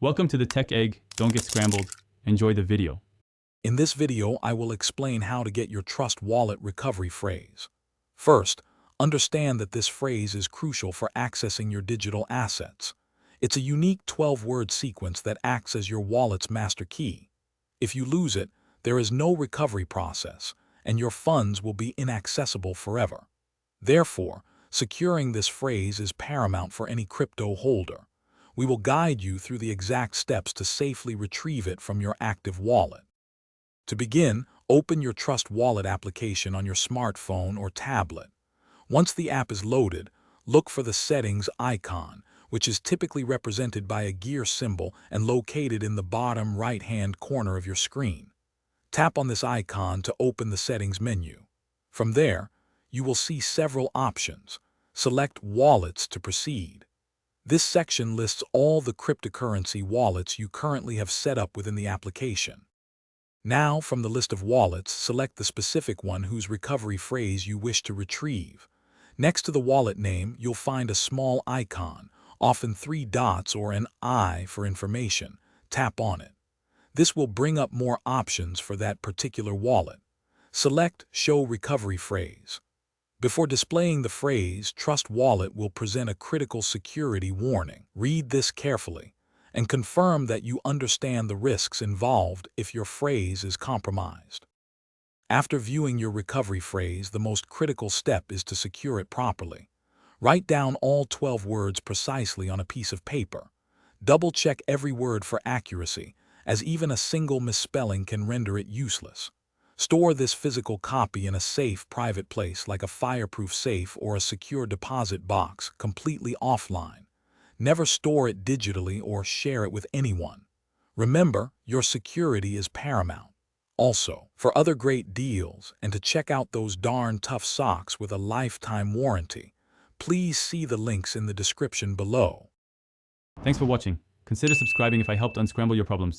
Welcome to the Tech Egg. Don't get scrambled. Enjoy the video. In this video, I will explain how to get your Trust Wallet recovery phrase. First, understand that this phrase is crucial for accessing your digital assets. It's a unique 12-word sequence that acts as your wallet's master key. If you lose it, there is no recovery process, and your funds will be inaccessible forever. Therefore, securing this phrase is paramount for any crypto holder. We will guide you through the exact steps to safely retrieve it from your active wallet. To begin, open your Trust Wallet application on your smartphone or tablet. Once the app is loaded, look for the Settings icon, which is typically represented by a gear symbol and located in the bottom right-hand corner of your screen. Tap on this icon to open the Settings menu. From there, you will see several options. Select Wallets to proceed. This section lists all the cryptocurrency wallets you currently have set up within the application. Now, from the list of wallets, select the specific one whose recovery phrase you wish to retrieve. Next to the wallet name, you'll find a small icon, often 3 dots or an I for information. Tap on it. This will bring up more options for that particular wallet. Select Show Recovery Phrase. Before displaying the phrase, Trust Wallet will present a critical security warning. Read this carefully and confirm that you understand the risks involved if your phrase is compromised. After viewing your recovery phrase, the most critical step is to secure it properly. Write down all 12 words precisely on a piece of paper. Double-check every word for accuracy, as even a single misspelling can render it useless. Store this physical copy in a safe, private place like a fireproof safe or a secure deposit box, completely offline. Never store it digitally or share it with anyone. Remember, your security is paramount. Also, for other great deals and to check out those darn tough socks with a lifetime warranty, please see the links in the description below. Thanks for watching. Consider subscribing if I helped unscramble your problems.